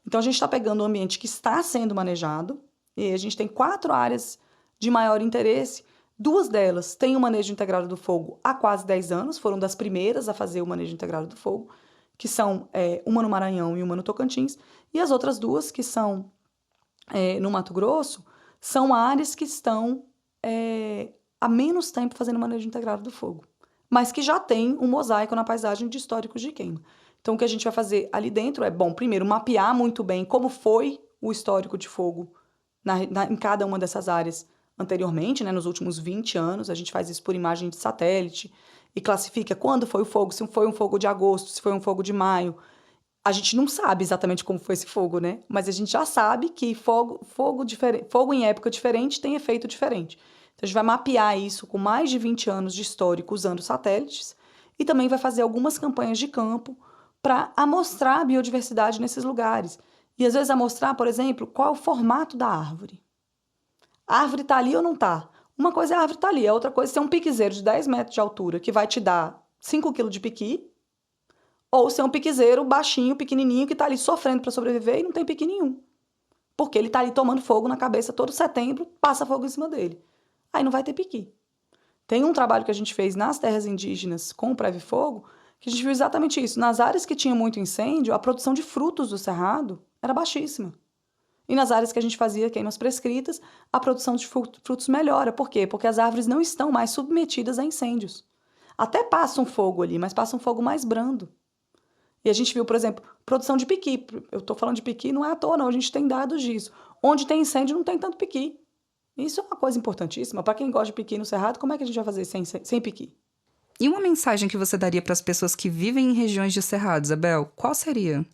Então, a gente está pegando um ambiente que está sendo manejado, e a gente tem 4 áreas de maior interesse. 2 delas têm o manejo integrado do fogo há quase 10 anos, foram das primeiras a fazer o manejo integrado do fogo, que são uma no Maranhão e uma no Tocantins, e as outras 2, que são no Mato Grosso, são áreas que estão há menos tempo fazendo manejo integrado do fogo, mas que já tem um mosaico na paisagem de históricos de queima. Então, o que a gente vai fazer ali dentro primeiro, mapear muito bem como foi o histórico de fogo em cada uma dessas áreas anteriormente, né, nos últimos 20 anos. A gente faz isso por imagem de satélite e classifica quando foi o fogo, se foi um fogo de agosto, se foi um fogo de maio. A gente não sabe exatamente como foi esse fogo, né? Mas a gente já sabe que fogo em época diferente tem efeito diferente. Então, a gente vai mapear isso com mais de 20 anos de histórico usando satélites e também vai fazer algumas campanhas de campo para amostrar a biodiversidade nesses lugares. E, às vezes, amostrar, por exemplo, qual é o formato da árvore. A árvore está ali ou não está? Uma coisa é a árvore estar ali, a outra coisa é ser um piquezeiro de 10 metros de altura que vai te dar 5 quilos de piqui, ou ser um piquezeiro baixinho, pequenininho, que está ali sofrendo para sobreviver e não tem piqui nenhum. Porque ele está ali tomando fogo na cabeça todo setembro, passa fogo em cima dele. Aí não vai ter piqui. Tem um trabalho que a gente fez nas terras indígenas com o Previfogo, que a gente viu exatamente isso. Nas áreas que tinham muito incêndio, a produção de frutos do cerrado era baixíssima. E nas áreas que a gente fazia queimas prescritas, a produção de frutos melhora. Por quê? Porque as árvores não estão mais submetidas a incêndios. Até passa um fogo ali, mas passa um fogo mais brando. E a gente viu, por exemplo, produção de piqui. Eu estou falando de piqui, não é à toa, não. A gente tem dados disso. Onde tem incêndio, não tem tanto piqui. Isso é uma coisa importantíssima. Para quem gosta de piqui no cerrado, como é que a gente vai fazer sem piqui? E uma mensagem que você daria para as pessoas que vivem em regiões de cerrado, Isabel, qual seria?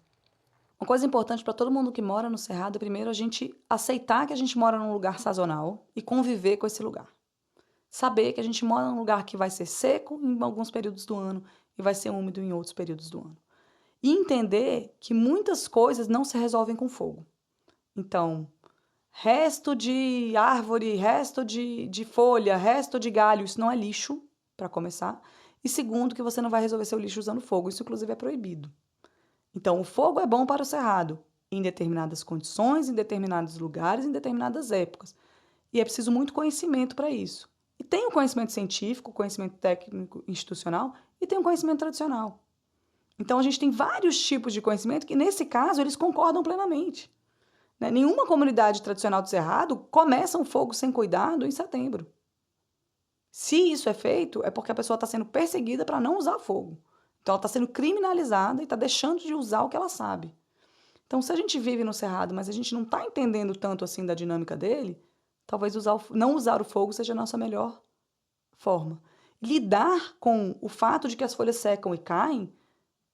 Uma coisa importante para todo mundo que mora no cerrado é, primeiro, a gente aceitar que a gente mora num lugar sazonal e conviver com esse lugar. saber que a gente mora num lugar que vai ser seco em alguns períodos do ano e vai ser úmido em outros períodos do ano. E entender que muitas coisas não se resolvem com fogo. Então, resto de árvore, resto de folha, resto de galho, isso não é lixo, para começar. E segundo, que você não vai resolver seu lixo usando fogo, isso inclusive é proibido. Então, o fogo é bom para o cerrado, em determinadas condições, em determinados lugares, em determinadas épocas. E é preciso muito conhecimento para isso. E tem o conhecimento científico, o conhecimento técnico institucional e tem o conhecimento tradicional. Então, a gente tem vários tipos de conhecimento que, nesse caso, eles concordam plenamente. Né? Nenhuma comunidade tradicional do Cerrado começa um fogo sem cuidado em setembro. Se isso é feito, é porque a pessoa está sendo perseguida para não usar fogo. Então, ela está sendo criminalizada e está deixando de usar o que ela sabe. Então, se a gente vive no Cerrado, mas a gente não está entendendo tanto assim da dinâmica dele, talvez não usar o fogo seja a nossa melhor forma. Lidar com o fato de que as folhas secam e caem,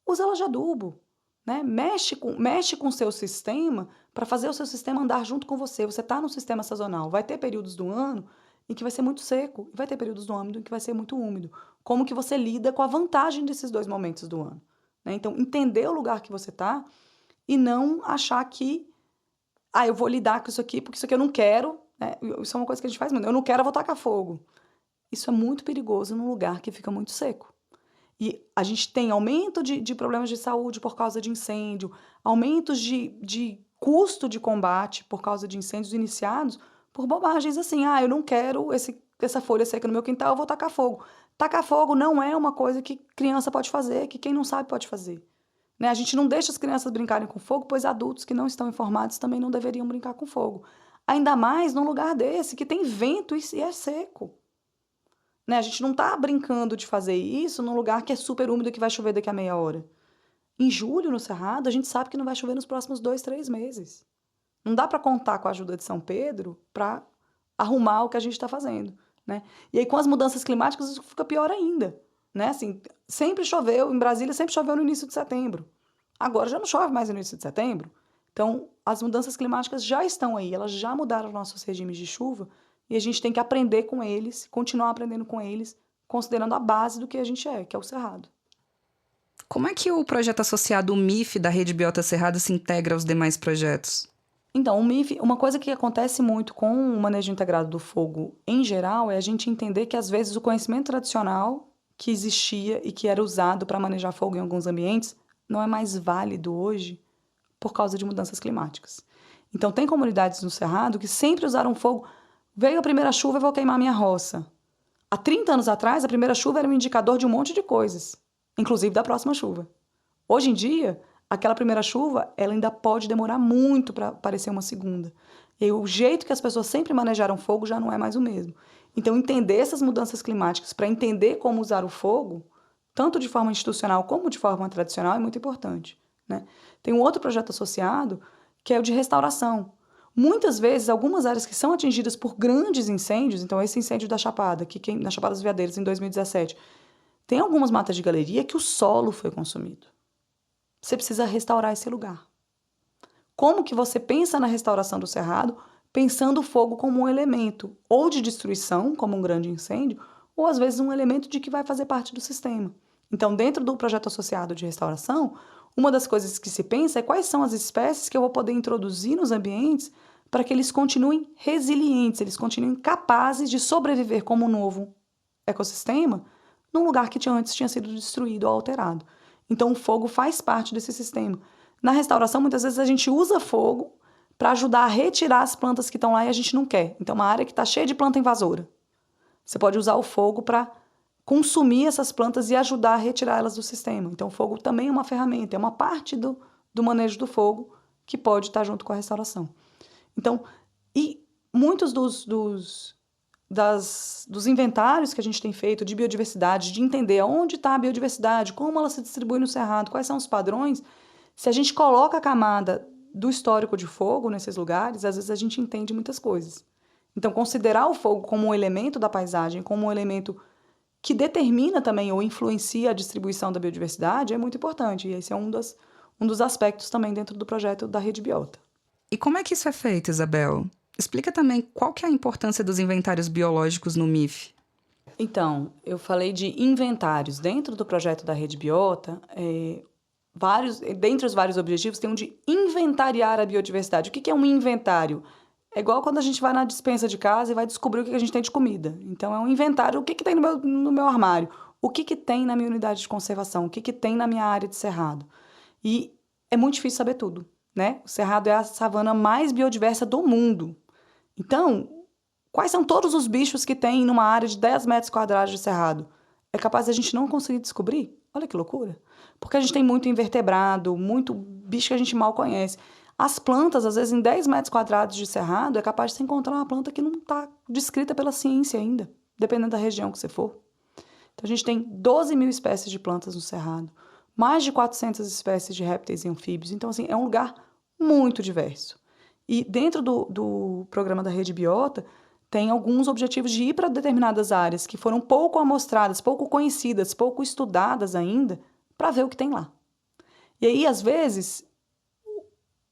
usa ela de adubo. Né? Mexe com o seu sistema para fazer o seu sistema andar junto com você. Você está no sistema sazonal. Vai ter períodos do ano em que vai ser muito seco e vai ter períodos do ano em que vai ser muito úmido. Como que você lida com a vantagem desses dois momentos do ano? Né? Então, entender o lugar que você está e não achar que eu vou lidar com isso aqui porque isso aqui eu não quero. Né? Isso é uma coisa que a gente faz muito. Eu não quero, eu vou tacar fogo. Isso é muito perigoso num lugar que fica muito seco. E a gente tem aumento de problemas de saúde por causa de incêndio, aumentos de custo de combate por causa de incêndios iniciados por bobagens assim. Eu não quero essa folha seca no meu quintal, eu vou tacar fogo. Tacar fogo não é uma coisa que criança pode fazer, que quem não sabe pode fazer. Né? A gente não deixa as crianças brincarem com fogo, pois adultos que não estão informados também não deveriam brincar com fogo. Ainda mais num lugar desse, que tem vento e é seco. Né? A gente não está brincando de fazer isso num lugar que é super úmido e que vai chover daqui a meia hora. Em julho, no Cerrado, a gente sabe que não vai chover nos próximos 2, 3 meses. Não dá para contar com a ajuda de São Pedro para arrumar o que a gente está fazendo. Né? E aí, com as mudanças climáticas, isso fica pior ainda. Né? Assim, sempre choveu, em Brasília sempre choveu no início de setembro. Agora já não chove mais no início de setembro. Então, as mudanças climáticas já estão aí, elas já mudaram nossos regimes de chuva, e a gente tem que aprender com eles, continuar aprendendo com eles, considerando a base do que a gente é, que é o Cerrado. Como é que o projeto associado, o MIF, da Rede Biota Cerrado, se integra aos demais projetos? Então, o MIF, uma coisa que acontece muito com o manejo integrado do fogo em geral é a gente entender que, às vezes, o conhecimento tradicional que existia e que era usado para manejar fogo em alguns ambientes não é mais válido hoje por causa de mudanças climáticas. Então, tem comunidades no Cerrado que sempre usaram fogo. Veio a primeira chuva, eu vou queimar minha roça. Há 30 anos atrás, a primeira chuva era um indicador de um monte de coisas, inclusive da próxima chuva. Hoje em dia, aquela primeira chuva, ela ainda pode demorar muito para aparecer uma segunda. E o jeito que as pessoas sempre manejaram fogo já não é mais o mesmo. Então, entender essas mudanças climáticas para entender como usar o fogo, tanto de forma institucional como de forma tradicional, é muito importante. Né? Tem um outro projeto associado, que é o de restauração. Muitas vezes, algumas áreas que são atingidas por grandes incêndios, então esse incêndio da Chapada, na Chapada dos Veadeiros, em 2017, tem algumas matas de galeria que o solo foi consumido. Você precisa restaurar esse lugar. Como que você pensa na restauração do Cerrado, pensando o fogo como um elemento ou de destruição, como um grande incêndio, ou às vezes um elemento de que vai fazer parte do sistema. Então, dentro do projeto associado de restauração, uma das coisas que se pensa é quais são as espécies que eu vou poder introduzir nos ambientes para que eles continuem resilientes, eles continuem capazes de sobreviver como um novo ecossistema num lugar que antes tinha sido destruído ou alterado. Então, o fogo faz parte desse sistema. Na restauração, muitas vezes a gente usa fogo para ajudar a retirar as plantas que estão lá e a gente não quer. Então, uma área que está cheia de planta invasora. Você pode usar o fogo para consumir essas plantas e ajudar a retirá-las do sistema. Então, o fogo também é uma ferramenta, é uma parte do manejo do fogo que pode estar junto com a restauração. Então, e muitos dos inventários que a gente tem feito de biodiversidade, de entender onde está a biodiversidade, como ela se distribui no Cerrado, quais são os padrões, se a gente coloca a camada do histórico de fogo nesses lugares, às vezes a gente entende muitas coisas. Então, considerar o fogo como um elemento da paisagem, como um elemento que determina também ou influencia a distribuição da biodiversidade é muito importante. E esse é um dos aspectos também dentro do projeto da Rede Biota. E como é que isso é feito, Isabel? Explica também qual que é a importância dos inventários biológicos no MIF. Então, eu falei de inventários. Dentro do projeto da Rede Biota, dentre os vários objetivos, tem um de inventariar a biodiversidade. O que é um inventário? É igual quando a gente vai na despensa de casa e vai descobrir o que a gente tem de comida. Então, é um inventário. O que tem no meu armário? O que tem na minha unidade de conservação? O que tem na minha área de cerrado? E é muito difícil saber tudo, né? O cerrado é a savana mais biodiversa do mundo. Então, quais são todos os bichos que tem numa área de 10 metros quadrados de cerrado? É capaz de a gente não conseguir descobrir? Olha que loucura. Porque a gente tem muito invertebrado, muito bicho que a gente mal conhece. As plantas, às vezes, em 10 metros quadrados de cerrado, é capaz de você encontrar uma planta que não está descrita pela ciência ainda, dependendo da região que você for. Então, a gente tem 12 mil espécies de plantas no cerrado, mais de 400 espécies de répteis e anfíbios. Então, assim, é um lugar muito diverso. E dentro do programa da Rede Biota, tem alguns objetivos de ir para determinadas áreas que foram pouco amostradas, pouco conhecidas, pouco estudadas ainda, para ver o que tem lá. E aí, às vezes,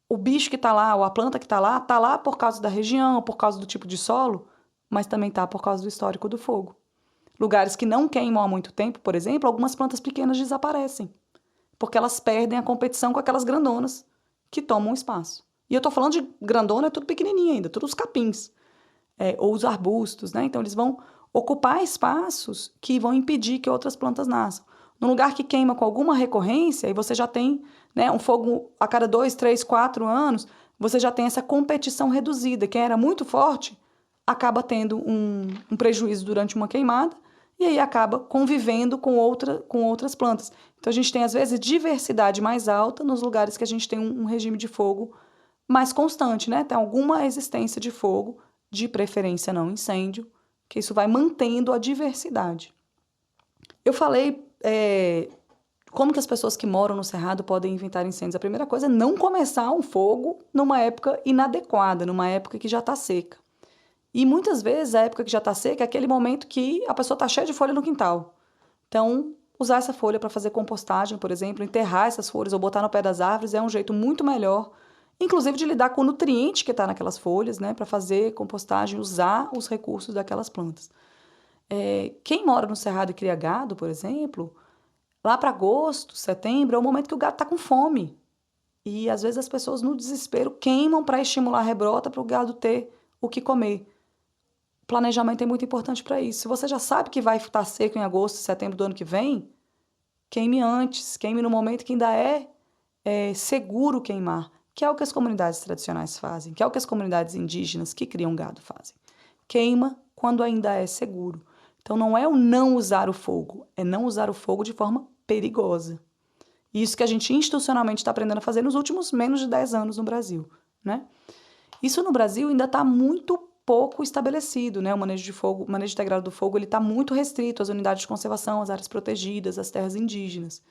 o bicho que está lá, ou a planta que está lá por causa da região, por causa do tipo de solo, mas também está por causa do histórico do fogo. Lugares que não queimam há muito tempo, por exemplo, algumas plantas pequenas desaparecem, porque elas perdem a competição com aquelas grandonas que tomam espaço. E eu estou falando de grandona, é tudo pequenininho ainda, todos os capins, ou os arbustos, né? Então, eles vão ocupar espaços que vão impedir que outras plantas nasçam. Num lugar que queima com alguma recorrência, e você já tem, né, um fogo a cada 2, 3, 4 anos, você já tem essa competição reduzida. Quem era muito forte acaba tendo um prejuízo durante uma queimada e aí acaba convivendo com outras plantas. Então, a gente tem, às vezes, diversidade mais alta nos lugares que a gente tem um regime de fogo mais constante, né? Tem alguma existência de fogo, de preferência não incêndio, que isso vai mantendo a diversidade. Eu falei como que as pessoas que moram no Cerrado podem evitar incêndios. A primeira coisa é não começar um fogo numa época inadequada, numa época que já está seca. E muitas vezes a época que já está seca é aquele momento que a pessoa está cheia de folha no quintal. Então, usar essa folha para fazer compostagem, por exemplo, enterrar essas folhas ou botar no pé das árvores é um jeito muito melhor, inclusive de lidar com o nutriente que está naquelas folhas, né, para fazer compostagem, usar os recursos daquelas plantas. Quem mora no Cerrado e cria gado, por exemplo, lá para agosto, setembro, é o momento que o gado está com fome. E às vezes as pessoas, no desespero, queimam para estimular a rebrota para o gado ter o que comer. Planejamento é muito importante para isso. Se você já sabe que vai estar seco em agosto, setembro do ano que vem, queime antes, queime no momento que ainda é seguro queimar, que é o que as comunidades tradicionais fazem, que é o que as comunidades indígenas que criam gado fazem. Queima quando ainda é seguro. Então, não é o não usar o fogo, é não usar o fogo de forma perigosa. Isso que a gente institucionalmente está aprendendo a fazer nos últimos menos de 10 anos no Brasil, né? Isso no Brasil ainda está muito pouco estabelecido, né? O manejo de fogo, o manejo integrado do fogo, ele está muito restrito às unidades de conservação, às áreas protegidas, às terras indígenas.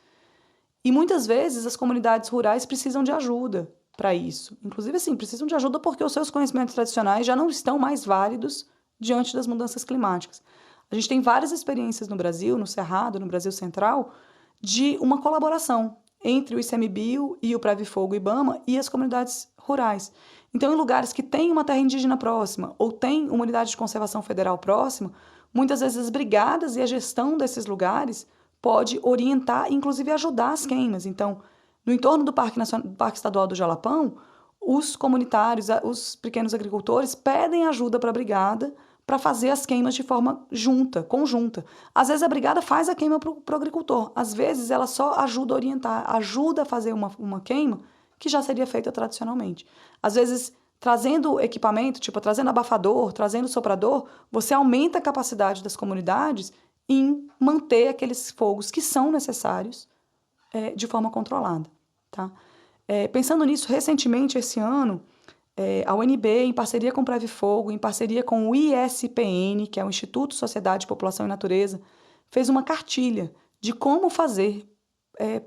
E muitas vezes as comunidades rurais precisam de ajuda para isso. Inclusive, assim, precisam de ajuda porque os seus conhecimentos tradicionais já não estão mais válidos diante das mudanças climáticas. A gente tem várias experiências no Brasil, no Cerrado, no Brasil Central, de uma colaboração entre o ICMBio e o Previfogo Ibama e as comunidades rurais. Então, em lugares que tem uma terra indígena próxima ou tem uma unidade de conservação federal próxima, muitas vezes as brigadas e a gestão desses lugares pode orientar e, inclusive, ajudar as queimas. Então, no entorno do Parque Estadual do Jalapão, os comunitários, os pequenos agricultores pedem ajuda para a brigada para fazer as queimas de forma conjunta. Às vezes a brigada faz a queima para o agricultor, às vezes ela só ajuda a orientar, ajuda a fazer uma queima que já seria feita tradicionalmente. Às vezes, trazendo equipamento, tipo trazendo abafador, trazendo soprador, você aumenta a capacidade das comunidades em manter aqueles fogos que são necessários de forma controlada. Tá? Pensando nisso, recentemente, esse ano, a UNB, em parceria com o Previfogo, em parceria com o ISPN, que é o Instituto Sociedade, População e Natureza, fez uma cartilha de como fazer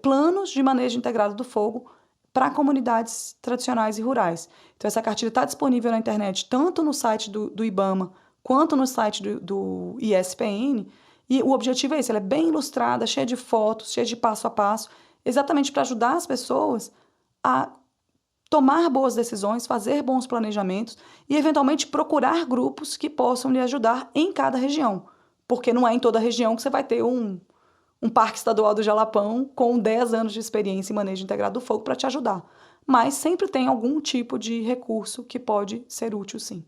planos de manejo integrado do fogo para comunidades tradicionais e rurais. Então, essa cartilha está disponível na internet, tanto no site do IBAMA, quanto no site do ISPN, e o objetivo é esse, ela é bem ilustrada, cheia de fotos, cheia de passo a passo, exatamente para ajudar as pessoas a tomar boas decisões, fazer bons planejamentos e, eventualmente, procurar grupos que possam lhe ajudar em cada região. Porque não é em toda a região que você vai ter um parque estadual do Jalapão com 10 anos de experiência em manejo integrado do fogo para te ajudar. Mas sempre tem algum tipo de recurso que pode ser útil, sim.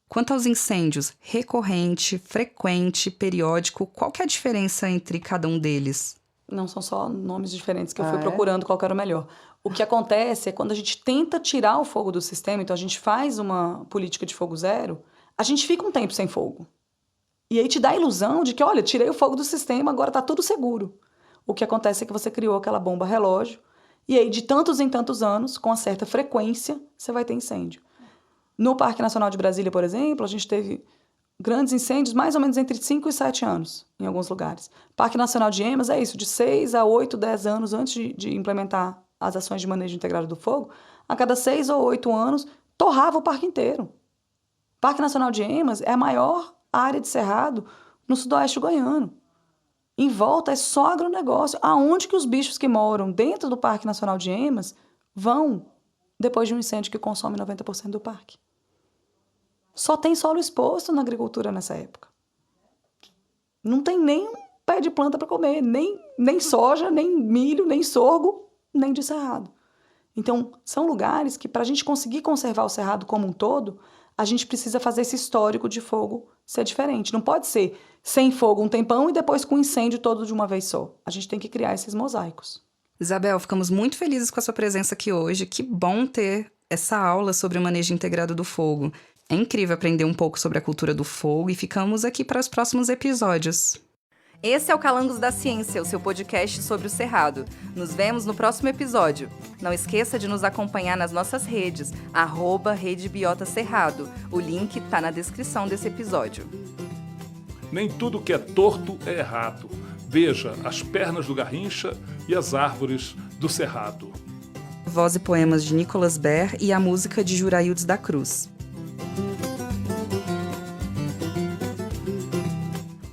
Quanto aos incêndios, recorrente, frequente, periódico, qual que é a diferença entre cada um deles? Não são só nomes diferentes que eu fui procurando qual que era o melhor. O que acontece é quando a gente tenta tirar o fogo do sistema, então a gente faz uma política de fogo zero, a gente fica um tempo sem fogo. E aí te dá a ilusão de que, olha, tirei o fogo do sistema, agora tá tudo seguro. O que acontece é que você criou aquela bomba relógio, e aí de tantos em tantos anos, com uma certa frequência, você vai ter incêndio. No Parque Nacional de Brasília, por exemplo, a gente teve grandes incêndios mais ou menos entre 5 e 7 anos, em alguns lugares. Parque Nacional de Emas é isso, de 6 a 8, 10 anos antes de implementar as ações de manejo integrado do fogo, a cada 6 ou 8 anos, torrava o parque inteiro. Parque Nacional de Emas é a maior área de cerrado no sudoeste goiano. Em volta é só agronegócio. Aonde que os bichos que moram dentro do Parque Nacional de Emas vão depois de um incêndio que consome 90% do parque? Só tem solo exposto na agricultura nessa época. Não tem nem um pé de planta para comer, nem soja, nem milho, nem sorgo, nem de cerrado. Então, são lugares que, para a gente conseguir conservar o cerrado como um todo, a gente precisa fazer esse histórico de fogo ser diferente. Não pode ser sem fogo um tempão e depois com incêndio todo de uma vez só. A gente tem que criar esses mosaicos. Isabel, ficamos muito felizes com a sua presença aqui hoje. Que bom ter essa aula sobre o manejo integrado do fogo. É incrível aprender um pouco sobre a cultura do fogo e ficamos aqui para os próximos episódios. Esse é o Calangos da Ciência, o seu podcast sobre o Cerrado. Nos vemos no próximo episódio. Não esqueça de nos acompanhar nas nossas redes, @RedeBiotaCerrado. O link tá na descrição desse episódio. Nem tudo que é torto é errado. Veja as pernas do Garrincha e as árvores do Cerrado. Voz e poemas de Nicolas Ber e a música de Juraildes da Cruz.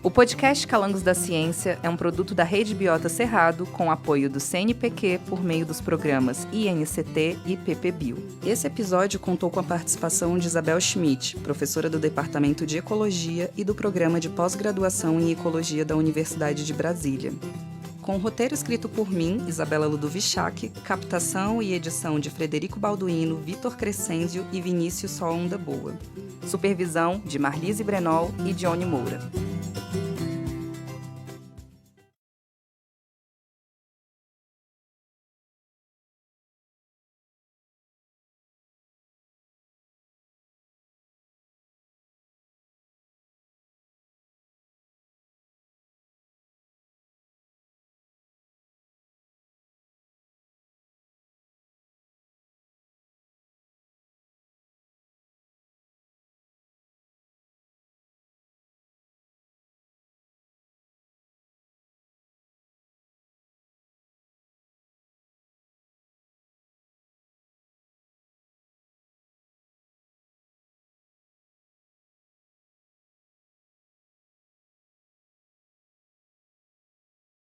O podcast Calangos da Ciência é um produto da Rede Biota Cerrado com apoio do CNPq por meio dos programas INCT e PPBio. Esse episódio contou com a participação de Isabel Schmidt, professora do Departamento de Ecologia e do Programa de Pós-Graduação em Ecologia da Universidade de Brasília. Com o roteiro escrito por mim, Isabela Ludovichac, captação e edição de Frederico Balduino, Vitor Crescenzio e Vinícius Só Onda Boa. Supervisão de Marlise Brenol e Johnny Moura.